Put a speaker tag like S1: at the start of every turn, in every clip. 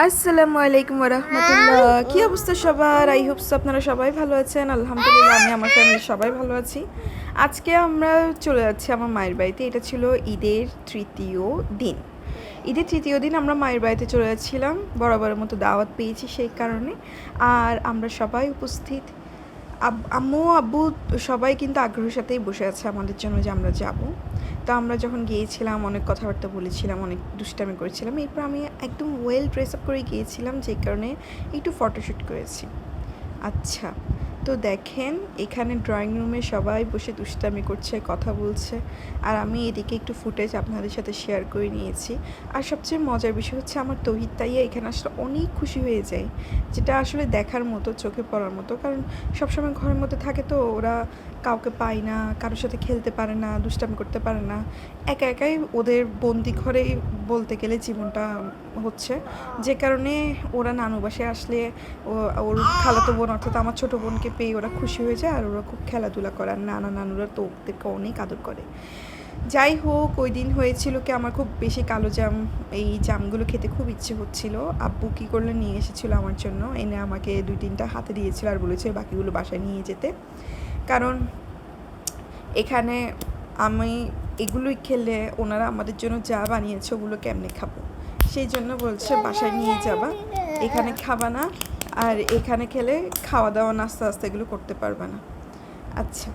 S1: আসসালামু আলাইকুম ওয়া রাহমাতুল্লাহ। কি অবস্থা সবার? আই হোপ আপনারা সবাই ভালো আছেন। আলহামদুলিল্লাহ আমি আমার ফ্যামিলির সবাই ভালো আছি। আজকে আমরা চলে যাচ্ছি আমার মায়ের বাড়িতে। এটা ছিল ঈদের তৃতীয় দিন। ঈদের তৃতীয় দিন আমরা মায়ের বাড়িতে চলে যাচ্ছিলাম, বরাবরের মতো দাওয়াত পেয়েছি সেই কারণে। আর আমরা সবাই উপস্থিত, আম্মু আব্বু সবাই কিন্তু আগ্রহের সাথেই বসে আছে আমাদের জন্য যে আমরা যাব। তো আমরা যখন গিয়েছিলাম অনেক কথাবার্তা বলেছিলাম, অনেক দুষ্টামি করেছিলাম। এরপর আমি একদম ওয়েল ড্রেস আপ করে গিয়েছিলাম, যে কারণে একটু ফটোশ্যুট করেছি। আচ্ছা, তো দেখেন এখানে ড্রয়িং রুমে সবাই বসে দুষ্টামি করছে, কথা বলছে, আর আমি এদিকে একটু ফুটেজ আপনাদের সাথে শেয়ার করে নিয়েছি। আর সবচেয়ে মজার বিষয় হচ্ছে আমার তৌহিদ তাইয়া এখানে আসলে অনেক খুশি হয়ে যায়, যেটা আসলে দেখার মতো, চোখে পড়ার মতো। কারণ সবসময় ঘরের মধ্যে থাকে তো, ওরা কাউকে পায় না, কারোর সাথে খেলতে পারে না, দুষ্টামি করতে পারে না, একা একাই ওদের বন্দি ঘরেই বলতে গেলে জীবনটা হচ্ছে। যে কারণে ওরা নানু বাসায় আসলে ওর খালাতো বোন অর্থাৎ আমার ছোটো বোনকে পেয়ে ওরা খুশি হয়ে যায়, আর ওরা খুব খেলাধুলা করে, আর নানুরা তো ওদেরকে অনেক আদর করে। যাই হোক, ওই দিন হয়েছিল কি, আমার খুব বেশি কালো জাম, এই জামগুলো খেতে খুব ইচ্ছে হচ্ছিল। আব্বু কী করলে নিয়ে এসেছিলো আমার জন্য, এনে আমাকে 2-3টা হাতে দিয়েছিল আর বলেছে বাকিগুলো বাসায় নিয়ে যেতে। কারণ এখানে আমি এগুলোই খেলে ওনারা আমাদের জন্য যা বানিয়েছে ওগুলো কেমনে খাবো, সেই জন্য বলছে বাসায় নিয়ে যাবা, এখানে খাবা না, আর এখানে খেলে খাওয়া দাওয়া নাস্তা আস্তে এগুলো করতে পারবে না। আচ্ছা,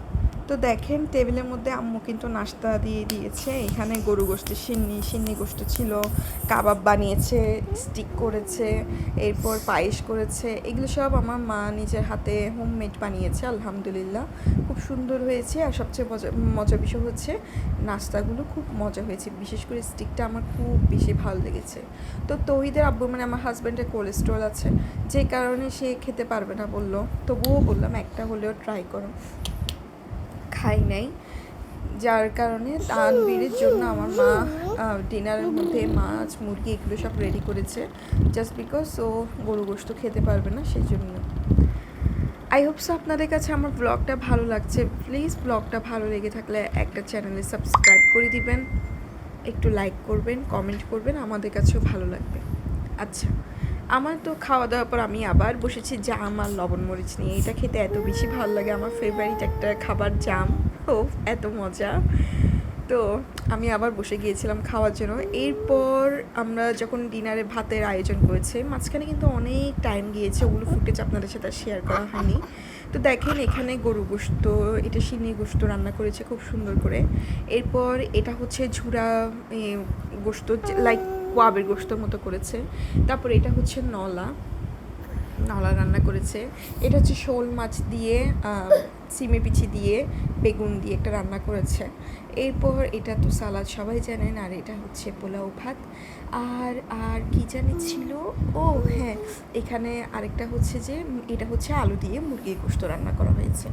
S1: তো দেখেন টেবিলের মধ্যে আম্মু কিন্তু নাস্তা দিয়ে দিয়েছে। এখানে গরু গোশতের সিন্নি গোশত ছিল, কাবাব বানিয়েছে, স্টিক করেছে, এরপর পায়েস করেছে। এগুলো সব আমার মা নিজের হাতে হোমমেড বানিয়েছে, আলহামদুলিল্লাহ খুব সুন্দর হয়েছে। আর সবচেয়ে মজার বিষয় হচ্ছে নাস্তাগুলো খুব মজা হয়েছে, বিশেষ করে স্টিকটা আমার খুব বেশি ভালো লেগেছে। তো তৌহিদের আব্বু মানে আমার হাজব্যান্ডের কোলেস্ট্রল আছে, যে কারণে সে খেতে পারবে না বললো, তবুও বললাম একটা হলেও ট্রাই করো। খাই নাই, যার কারণে তানবীরের জন্য আমার মা ডিনারের মধ্যে মাছ মুরগি এগুলো সব রেডি করেছে, জাস্ট বিকজ ও গরু গোশত খেতে পারবে না সেই জন্য। আই হোপ সো আপনাদের কাছে আমার ব্লগটা ভালো লাগছে। প্লিজ ব্লগটা ভালো লেগে থাকলে একটা চ্যানেলে সাবস্ক্রাইব করে দিবেন, একটু লাইক করবেন, কমেন্ট করবেন, আমাদের কাছেও ভালো লাগবে। আচ্ছা, আমার তো খাওয়া দাওয়ার পর আমি আবার বসেছি জাম আর লবণ মরিচ নিয়ে। এটা খেতে এত বেশি ভালো লাগে, আমার ফেভারিট একটা খাবার জাম। ও এত মজা! তো আমি আবার বসে গিয়েছিলাম খাওয়ার জন্য। এরপর আমরা যখন ডিনারে ভাতের আয়োজন করেছে, মাঝখানে কিন্তু অনেক টাইম গিয়েছে, ওগুলো ফুটেজ আপনাদের সাথে শেয়ার করা হয়নি। তো দেখেন এখানে গরু গোশত, এটা সিন্নি গোশত রান্না করেছে খুব সুন্দর করে। এরপর এটা হচ্ছে ঝুরা গোশত, লাইক কোয়াবের গোশতর মতো করেছে। তারপর এটা হচ্ছে নলা রান্না করেছে। এটা হচ্ছে শোল মাছ দিয়ে সিমে পিচি দিয়ে বেগুন দিয়ে একটা রান্না করেছে। এরপর এটা তো সালাদ সবাই জানেন, আর এটা হচ্ছে পোলাও ভাত। আর আর কি জানি ছিল, ও হ্যাঁ, এখানে আরেকটা হচ্ছে যে এটা হচ্ছে আলু দিয়ে মুরগির গোশত রান্না করা হয়েছে।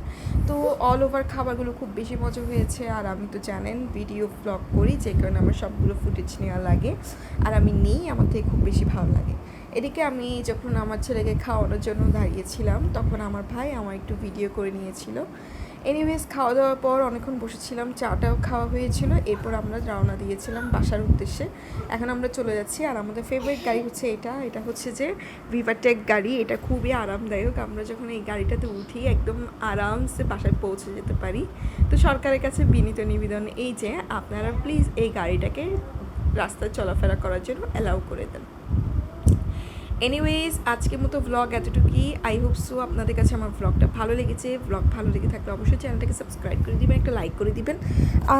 S1: তো অল ওভার খাবারগুলো খুব বেশি মজা হয়েছে। আর আমি তো জানেন ভিডিও ব্লগ করি, যে কারণে আমার সবগুলো ফুটেজ নেওয়া লাগে, আর আমি নিই, আমার থেকে খুব বেশি ভালো লাগে। এদিকে আমি যখন আমার ছেলেকে খাওয়ানোর জন্য দাঁড়িয়েছিলাম, তখন আমার ভাই আমার একটু ভিডিও করে নিয়েছিল। এনিওয়েজ, খাওয়া দাওয়ার পর অনেকক্ষণ বসেছিলাম, চাটাও খাওয়া হয়েছিল। এরপর আমরা রওনা দিয়েছিলাম বাসার উদ্দেশ্যে। এখন আমরা চলে যাচ্ছি, আর আমাদের ফেভারিট গাড়ি হচ্ছে এটা হচ্ছে যে ভিভাটেক গাড়ি। এটা খুবই আরামদায়ক, আমরা যখন এই গাড়িটাতে উঠি একদম আরামসে বাসায় পৌঁছে যেতে পারি। তো সরকারের কাছে বিনীত নিবেদন এই যে আপনারা প্লিজ এই গাড়িটাকে রাস্তায় চলাফেরা করার জন্য অ্যালাউ করে দেন। এনিওয়েজ, আজকের মতো ভ্লগ এতটুকুই। আই হোপ সো আপনাদের কাছে আমার ভ্লগটা ভালো লেগেছে। ভ্লগ ভালো লেগে থাকলে অবশ্যই চ্যানেলটাকে সাবস্ক্রাইব করে দিবেন, একটা লাইক করে দিবেন,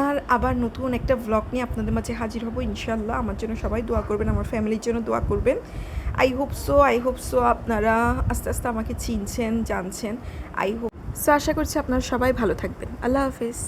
S1: আর আবার নতুন একটা ভ্লগ নিয়ে আপনাদের মাঝে হাজির হব ইনশাল্লাহ। আমার জন্য সবাই দোয়া করবেন, আমার ফ্যামিলির জন্য দোয়া করবেন। আই হোপ সো আপনারা আস্তে আস্তে আমাকে চিনছেন, জানছেন। আই হোপ সো, আশা করছি আপনারা সবাই ভালো থাকবেন। আল্লাহ হাফেজ।